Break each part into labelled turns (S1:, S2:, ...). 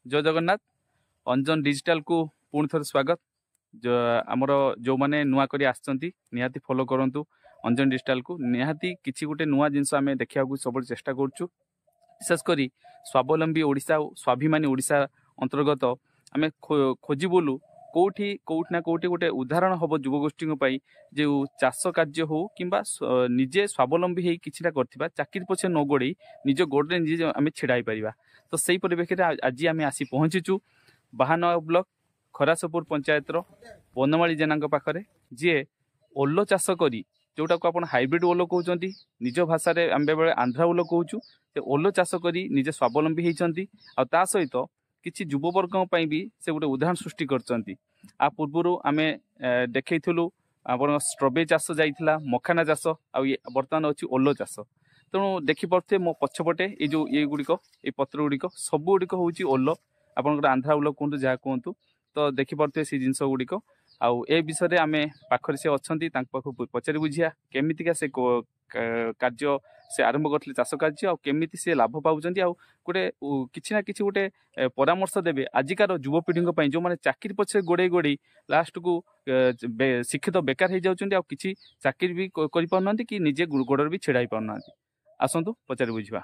S1: जय जगन्नाथ अंजन डिजिटल को पुणी थे स्वागत आमर जो मैंने नुआ कर निहाती फॉलो करूँ अंजन डिजिटल को निहाती किसी गोटे नुआ जिनस आम देखा सब चेष्टा करुँ विशेषकर स्वावलंबी ओडिशा स्वाभिमानी ओडिशा अंतर्गत आम खोजी बोलू कौटी ना कौटी गोटे उदाहरण हम युवगोष्ठी जो चाष कार्य हो कि निजे स्वावलंबी हो किसी करथिबा चाकरी पछे न गोड़े निज गोड़े निजे आम छिड़ाई पारिबा। तो सही परिप्रेक्षी आज आम आसी पहुँचीचु बाहानवा ब्लॉक खरासपुर पंचायत बनमाली जेना पाखरे जी ओल्लो चाष करी जोटा को आप हाइब्रिड ओल्लो कहते निज भाषा आम बेले आंध्रा ओल्लो कहूँ ओल्लो चाष करी निजे स्वावलंबी होती आ सहित किसी युववर्ग भी से गोटे उदाहरण सृष्टि कर पूर्वर आम देखु आप स्ट्रॉबेरी चाष जाइला मखाना चाष आ बर्तमान अच्छी ओल्लो चाष तेणु देखिपे मो पछपटे ये गुड़िक ये पत्र गुड़िक सब गुड़िक हूँ ओल्लो आप आंध्रा ओल्लो कहतु जहाँ कहतु तो देखिपे से जिनस गुड़िक आउ ए विषय आम पाखरे से अच्छा पचारि बुझिया केमितिका से कार्य से आरंभ करते चाष कार्य आमी से लाभ पाँच गोटे किसी ना कि गोटे परामर्श देवे आजिकार युवपीढ़ी जो मैंने चाकरी पछे गोड़े गोड़े लास्ट को शिक्षित बेकार हो जाती किसी चाकरी भी करना कि निजे गोड़ भी छिड़ा पाना आसतु पचारि बुझा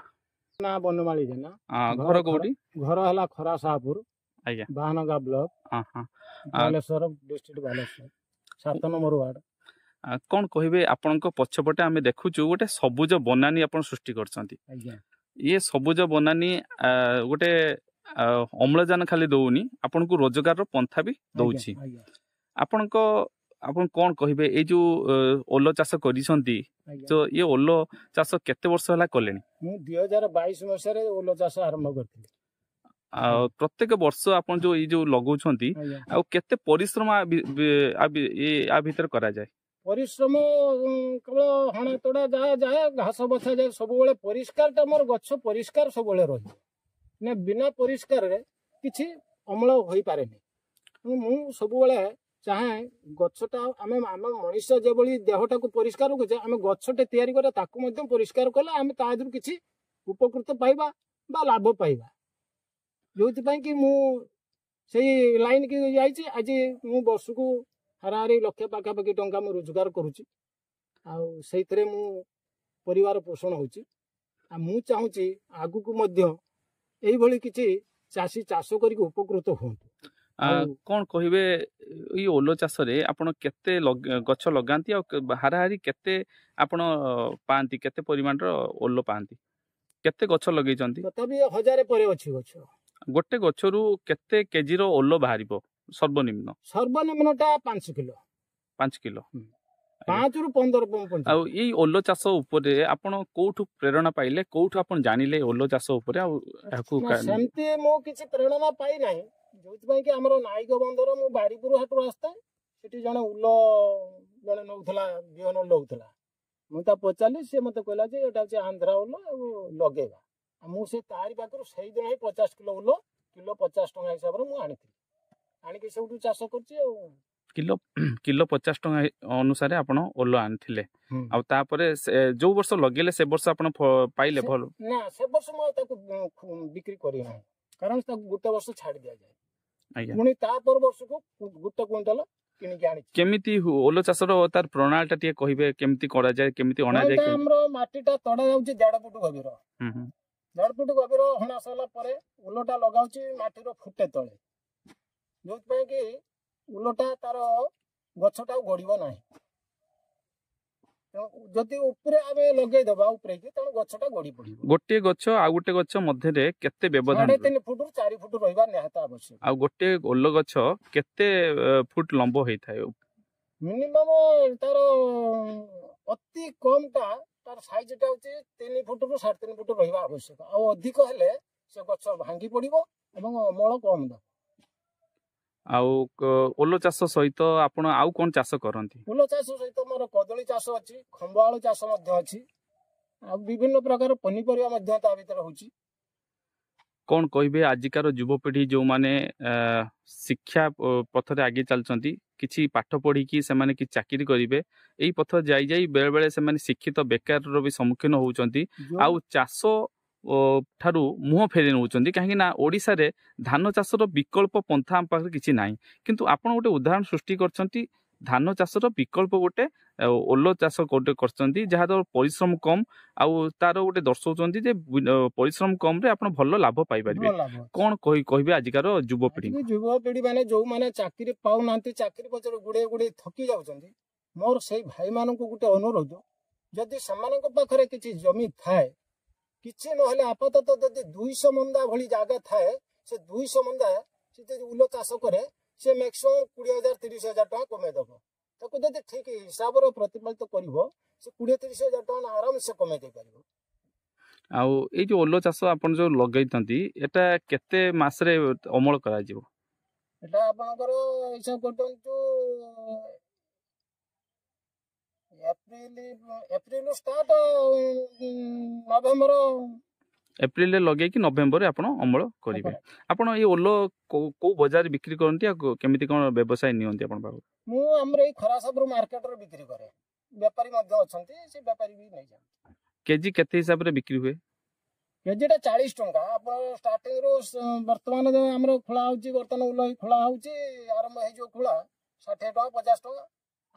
S2: ना बनमाली जेना
S1: घर कौटी
S2: घर है खरा शाहपुर
S1: आज्ञा
S2: Bahanaga block Baleshwar district Baleshwar 7 number ward
S1: कौन कहे आपण पछपटे आम देखुचु गोटे सबुज बनानी आप सृष्टि कर ये सबुज बनानी गोटे अम्लजान खाली दौनी आपन को रोजगार पंथा भी दौची आपण कौन कहे ये जो ओल्लो चाष करिसंती तो ये ओल्लो चाष केते वर्ष होला कलेनी
S2: मु 2022 मसरे ओल्लो चाष आरंभ करथि
S1: प्रत्येक वर्ष आपन जो ये जो लगौछंती आ केते परिश्रम आ भीतर करा जाए
S2: परिश्रम केवल हणा तोड़ा जाए जाए घास बछा जाए सब बेले परिष्कार मोर गछ परिष्कार सब बेले रही ने बिना परिष्कार रे किछि अम्ल होई पारेनी मु सब बेले चाहे गछटा आमे आमे मनुष्य जे बली देहटा को परिष्कार रखुचे आमे गछटे तयारी करे ताकू मध्यम परिष्कार कले आमे तादरु किछि उपकृत पाइबा बा लाभ पाइबा जोति पई कि मु सेही लाइन की जाईची आज मु वर्ष को हाराहारी लक्ष पाखापाखि टंका मु रोजगार करुच्ची आईथि मु परिवार पोषण होची मु चाहूँगी आगु को मध्य एई भली किछि चाषी चाष करी उपकृत होंतु
S1: कौन कहे ये ओल्लो चाष रे आपण केते गछ लगांती हाराहारी केते आपण पांती केते परिमाण रो ओल्लो पांती केते गछ लगेइचंती
S2: तथापि 1000 परे अछि गछ
S1: गोटे गछरु केते केजी रो ओल्लो बाहरिबो
S2: सर्वनिम्नटा 5 किलो
S1: 5 किलो
S2: 5 रु 15
S1: आ ई ओल्लो चाष उपरे आपण कोठु प्रेरणा पाइले कोठु आपण जानिले ओल्लो चाष उपरे आ हाकु
S2: सेमते मो किछि प्रेरणा पाइ नाही जोति पई कि हमरो नायक बंदर मु बारीपुर हाट रास्ता सेठी जने उल्लो जने नउथला बिहन लउथला मु ता पचाली से मते कहला जे एटा जे आंध्रा उल्लो लगेबा मु से तारी पाखरु सही दिन 50 किलो उल्लो किलो 50 टका हिसाब रे मु आनिथि आनिके सबटु चाष करछि
S1: किलो किलो 50 टका अनुसार आपण ओल्लो आनिथिले आ तापरे जो वर्ष लगेले से वर्ष आपण पाइले भल
S2: ना से वर्ष म ताकू बिक्री करी ना कारण ताकू गुटे वर्ष छाड़ दिया जाय
S1: आज्ञा
S2: पुनी ता पर वर्ष को गुटे क्विंटल किनि के आनि
S1: केमिति ओल्लो चाष रो तार प्रणाली टा टिए कहिबे केमिति करा जाय केमिति अणा जाय
S2: हमरो माटीटा तडा जाउची 1.5 फुट गभीर 1.5 फुट गभीर हणा साला परे उल्लोटा लगाउची माटीरो फुटे तळे जो कि उल्लोटा तार गछटा गड़ब ना जदि ऊपर आमे लगे दबा ऊपर कि तण गछटा गड़ी पड़िबो
S1: गोटे गछ आ गोटे गछ मध्य रे केते व्यवधान
S2: 3.5 फुट 4 फुट रहबा निहात आवश्यक
S1: आ गोटे ओल्लो गछ केते फुट लंबो होई थाय
S2: मिनिमम तार अति कम टा तार साइज टा होची 3 फुट रु 3.5 फुट रहबा आवश्यक आ अधिक हेले से गछ भांगी पड़िबो एवं अमल कम द
S1: आउ ओल्लो चाष सहित आपण आउ कोन चाष करंती
S2: ओल्लो चाष सहित मोर कदली चाष अछि खंबाळो चाष मध्ये अछि आ विभिन्न प्रकार पनीपरिया मध्ये ता भीतर होछि
S1: कौन कहे आजिकार युवपीढ़ी जो माने शिक्षा पथरे आगे चलती किसी पाठ पढ़ी कि चाकरी करेंगे यही पथ जाई जाई बेले बेले से शिक्षित बेकार भी सम्मुखीन होती आउ चाष ଠାରୁ ମୁହଁ ଫେରି ନେଉଛନ୍ତି କାହିଁକି ନା ଓଡ଼ିଶାରେ ଧାନ ଚାଷର ବିକଳ୍ପ ପନ୍ଥା ଆମ ପାଖରେ କିଛି ନାହିଁ। କିନ୍ତୁ ଆପଣ ଗୋଟେ ଉଦାହରଣ ସୃଷ୍ଟି କରିଛନ୍ତି ଧାନ ଚାଷର ବିକଳ୍ପ ଗୋଟେ ଓଲ ଚାଷ ଗୋଟେ କରିଛନ୍ତି ଯାହାର ପରିଶ୍ରମ କମ୍ ଆଉ ତାର ଗୋଟେ ଦର୍ଶାଉଛନ୍ତି ଯେ ପରିଶ୍ରମ କମରେ ଆପଣ ଭଲ ଲାଭ ପାଇପାରିବେ।
S2: ଭଲ ଲାଭ ଅଛି।
S1: କଣ କହିବେ ଆଜିକାର ଯୁବପିଢ଼ି?
S2: ଆଜିକି ଯୁବପିଢି ମାନେ ଯୋଉମାନେ ଚାକିରି ପାଉନାହାନ୍ତି, ଚାକିରି ପଛରେ ଗୁଡେଇ ଗୁଡେଇ ଥକି ଯାଉଛନ୍ତି, ମୋର ସେଇ ଭାଇମାନଙ୍କୁ ଗୋଟେ ଅନୁରୋଧ, ଯଦି ସେମାନଙ୍କ ପାଖରେ କିଛି ଜମି ଥାଏ, କିଛି ନହେଲେ ଆପାତତଃ ଯଦି 200 ମନ୍ଦା ଭଳି ଜାଗା ଥାଏ, ସେ 200 ମନ୍ଦା ସେ ଯଦି ଉଲ ଚାଷ କରେ, ସେ ମ୍ୟାକ୍ସିମମ୍ 20,000 30,000 ଟଙ୍କା କମେଇଦବ। ତାକୁ ଯଦି ଠିକ ହିସାବରେ ପ୍ରତିପାଳିତ କରିବ, ସେ 20-30,000 ଟଙ୍କା ଆରାମସେ କମେଇ ଦେଇପାରିବ।
S1: ଆଉ ଏଇ ଯୋଉ ଓଲ ଚାଷ ଆପଣ ଯୋଉ ଲଗେଇଛନ୍ତି ଏଟା କେତେ ମାସରେ ଅମଳ କରାଯିବ?
S2: ଏଟା ଆପଣଙ୍କର ହିସାବ କରିଦିଅନ୍ତୁ, ଏପ୍ରିଲ ଷ୍ଟାର୍ଟ, ନଭେମ୍ବର।
S1: ଏପ୍ରିଲରେ ଲଗେଇକି ନଭେମ୍ବରରେ ଆପଣ ଅମଳ କରିବେ। ଆପଣ ଏଇ ଓଲ କୋଉ ବଜାରରେ ବିକ୍ରି କରନ୍ତି ଆଉ କେମିତି କଣ ବ୍ୟବସାୟ ନିଅନ୍ତି ଆପଣ ପାଖରୁ?
S2: ମୁଁ ଆମର ଏଇ ଖରାସାବରୁ ମାର୍କେଟରେ ବିକ୍ରି କରେ, ବେପାରୀ ମଧ୍ୟ ଅଛନ୍ତି, ସେ ବେପାରୀ ବି ନେଇଯାଆନ୍ତି।
S1: କେଜି କେତେ ହିସାବରେ ବିକ୍ରି ହୁଏ?
S2: କେଜିଟା 40 ଟଙ୍କା। ଆପଣ ଷ୍ଟାର୍ଟିଂରୁ ବର୍ତ୍ତମାନ ଆମର ଖୋଳା ହଉଛି, ବର୍ତ୍ତମାନ ଉଲ ଖୋଳା ହଉଛି, ଆରମ୍ଭ ହେଇଯିବ ଖୋଳା 60 ଟଙ୍କା 50 ଟଙ୍କା,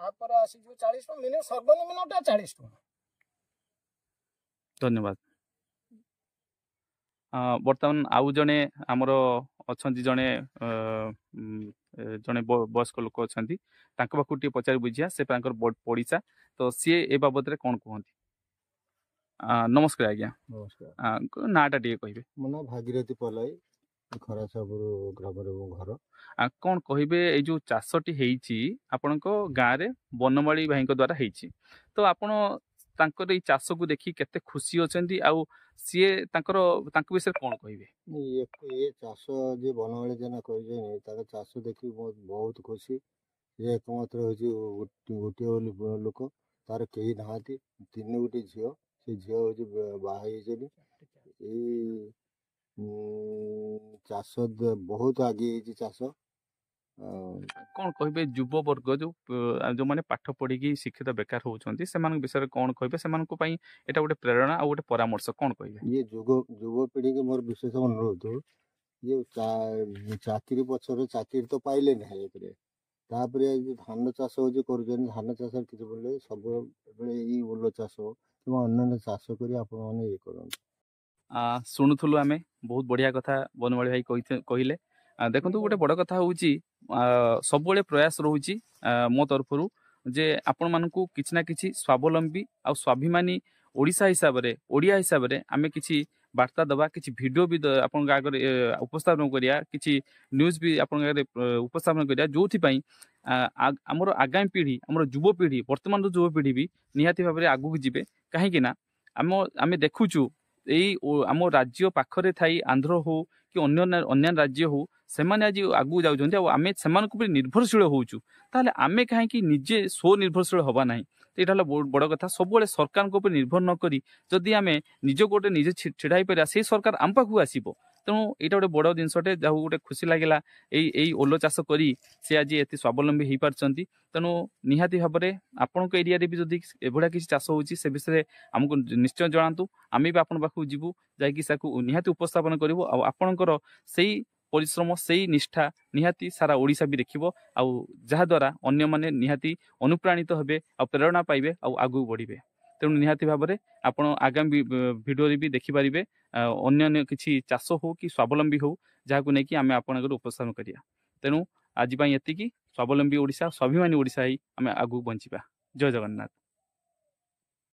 S2: ତାପରେ ଆସିଯିବ 40 ଟଙ୍କା, ମିନିମମ୍ ସର୍ବନିମ୍ନଟା 40 ଟଙ୍କା।
S1: ଧନ୍ୟବାଦ। ବର୍ତ୍ତମାନ ଆଉ ଜଣେ ଆମର ଅଛନ୍ତି ଜଣେ ବୟସ୍କ ଲୋକ ଅଛନ୍ତି, ତାଙ୍କ ପାଖକୁ ଟିକେ ପଚାରି ବୁଝିବା, ସେ ତାଙ୍କର ପଡ଼ିଶା, ତ ସିଏ ଏ ବାବଦରେ କ'ଣ କୁହନ୍ତି? ନମସ୍କାର ଆଜ୍ଞା।
S2: ନମସ୍କାର।
S1: ନାଁଟା ଟିକେ କହିବେ?
S2: ମୋ ନାଁ ଭାଗିରଥୀ ପଲାଇ, ଖରାସାବରୁ ଗ୍ରାମରେ ମୋ ଘର।
S1: କ'ଣ କହିବେ ଏଇ ଯୋଉ ଚାଷଟି ହେଇଛି ଆପଣଙ୍କ ଗାଁରେ ବନମାଳୀ ଭାଇଙ୍କ ଦ୍ୱାରା ହେଇଛି, ତ ଆପଣ ତାଙ୍କର ଏଇ ଚାଷକୁ ଦେଖି କେତେ ଖୁସି ଅଛନ୍ତି ଆଉ ସିଏ ତାଙ୍କ ବିଷୟରେ କ'ଣ କହିବେ?
S2: ଏ ଚାଷ ଯିଏ ବନମାଳୀ ଜେନା କରିଛନ୍ତି, ତାଙ୍କ ଚାଷ ଦେଖି ବହୁତ ଖୁସି। ସେ ଏକମାତ୍ର ହେଉଛି ଗୋଟିଏ ବୋଲି ଲୋକ, ତାର କେହି ନାହାନ୍ତି, 3 ଝିଅ, ସେ ଝିଅ ହେଉଛି ବାହା ହେଇଛନ୍ତି। ଏଇ ଚାଷ ବହୁତ ଆଗେଇ ହେଇଛି ଚାଷ।
S1: କ'ଣ କହିବେ ଯୁବବର୍ଗ ଯୋଉମାନେ ପାଠ ପଢିକି ଶିକ୍ଷିତ ବେକାର ହଉଛନ୍ତି ସେମାନଙ୍କ ବିଷୟରେ କ'ଣ କହିବେ? ସେମାନଙ୍କ ପାଇଁ ଏଇଟା ଗୋଟେ ପ୍ରେରଣା ଆଉ ଗୋଟେ ପରାମର୍ଶ କ'ଣ କହିବେ?
S2: ଇଏ ଯୁବପିଢ଼ିକି ମୋର ବିଶେଷ ଅନୁରୋଧ, ଇଏ ଚାକିରି ପଛରେ ଚାକିରି ତ ପାଇଲେ ନାହିଁ, ଏଥିରେ ତାପରେ ଧାନ ଚାଷ ହେଉଛି କରୁଛନ୍ତି, ଧାନ ଚାଷରେ କିଛି ବୋଲେ ସବୁବେଳେ ଏଇ ଓଲ ଚାଷ କିମ୍ବା ଅନ୍ୟାନ୍ୟ ଚାଷ କରି ଆପଣମାନେ ଇଏ କରନ୍ତୁ।
S1: ଶୁଣୁଥିଲୁ ଆମେ, ବହୁତ ବଢ଼ିଆ କଥା ବନମାଳୀ ଭାଇ କହିଲେ। ଦେଖନ୍ତୁ ଗୋଟେ ବଡ଼ କଥା ହେଉଛି ସବୁବେଳେ ପ୍ରୟାସ ରହୁଛି ମୋ ତରଫରୁ ଯେ ଆପଣମାନଙ୍କୁ କିଛି ନା କିଛି ସ୍ୱାବଲମ୍ବୀ ଆଉ ସ୍ୱାଭିମାନୀ ଓଡ଼ିଆ ହିସାବରେ ଆମେ କିଛି ବାର୍ତ୍ତା ଦେବା, କିଛି ଭିଡ଼ିଓ ବି ଆପଣଙ୍କ ଆଗରେ ଉପସ୍ଥାପନ କରିବା, କିଛି ନ୍ୟୁଜ୍ ବି ଆପଣଙ୍କ ଆଗରେ ଉପସ୍ଥାପନ କରିବା, ଯୋଉଥିପାଇଁ ଆମର ଆଗାମୀ ପିଢ଼ି, ଆମର ଯୁବପିଢ଼ି, ବର୍ତ୍ତମାନର ଯୁବପିଢ଼ି ବି ନିହାତି ଭାବରେ ଆଗକୁ ଯିବେ। କାହିଁକି ନା ଆମେ ଦେଖୁଛୁ ଆମ ରାଜ୍ୟ ପାଖରେ ଥାଇ ଆନ୍ଧ୍ର ହଉ କି ଅନ୍ୟାନ୍ୟ ରାଜ୍ୟ ହଉ, ସେମାନେ ଆଜି ଆଗକୁ ଯାଉଛନ୍ତି ଆଉ ଆମେ ସେମାନଙ୍କ ଉପରେ ନିର୍ଭରଶୀଳ ହଉଛୁ। ତାହେଲେ ଆମେ କାହିଁକି ନିଜେ ସ୍ୱନିର୍ଭରଶୀଳ ହବା ନାହିଁ? ଏଇଟା ହେଲା ବଡ଼ କଥା। ସବୁବେଳେ ସରକାରଙ୍କ ଉପରେ ନିର୍ଭର ନ କରି ଯଦି ଆମେ ନିଜ ଗୋଟେ ନିଜେ ଛିଡ଼ା ହେଇପାରିବା, ସେଇ ସରକାର ଆମ ପାଖକୁ ଆସିବ। ତେଣୁ ଏଇଟା ଗୋଟେ ବଡ଼ ଜିନିଷଟେ, ଯାହାକୁ ଗୋଟେ ଖୁସି ଲାଗିଲା ଏଇ ଓଲ ଚାଷ କରି ସେ ଆଜି ଏତେ ସ୍ୱାବଲମ୍ବୀ ହେଇପାରୁଛନ୍ତି। ତେଣୁ ନିହାତି ଭାବରେ ଆପଣଙ୍କ ଏରିଆରେ ବି ଯଦି ଏଭଳିଆ କିଛି ଚାଷ ହେଉଛି ସେ ବିଷୟରେ ଆମକୁ ନିଶ୍ଚୟ ଜଣାନ୍ତୁ। ଆମେ ବି ଆପଣଙ୍କ ପାଖକୁ ଯିବୁ, ଯାଇକି ତାକୁ ନିହାତି ଉପସ୍ଥାପନ କରିବୁ, ଆଉ ଆପଣଙ୍କର ସେଇ ପରିଶ୍ରମ, ସେଇ ନିଷ୍ଠା ନିହାତି ସାରା ଓଡ଼ିଶା ବି ଦେଖିବ, ଆଉ ଯାହାଦ୍ୱାରା ଅନ୍ୟମାନେ ନିହାତି ଅନୁପ୍ରାଣିତ ହେବେ ଆଉ ପ୍ରେରଣା ପାଇବେ ଆଉ ଆଗକୁ ବଢ଼ିବେ। ତେଣୁ ନିହାତି ଭାବରେ ଆପଣ ଆଗାମୀ ଭିଡ଼ିଓରେ ବି ଦେଖିପାରିବେ ଅନ୍ୟାନ୍ୟ କିଛି ଚାଷ ହଉ କି ସ୍ୱାବଲମ୍ବୀ ହଉ, ଯାହାକୁ ନେଇକି ଆମେ ଆପଣଙ୍କର ଉପସ୍ଥାପନ କରିବା। ତେଣୁ ଆଜି ପାଇଁ ଏତିକି। ସ୍ୱାବଲମ୍ବୀ ଓଡ଼ିଶା, ସ୍ୱାଭିମାନୀ ଓଡ଼ିଶା ହେଇ ଆମେ ଆଗକୁ ବଞ୍ଚିବା। ଜୟ ଜଗନ୍ନାଥ।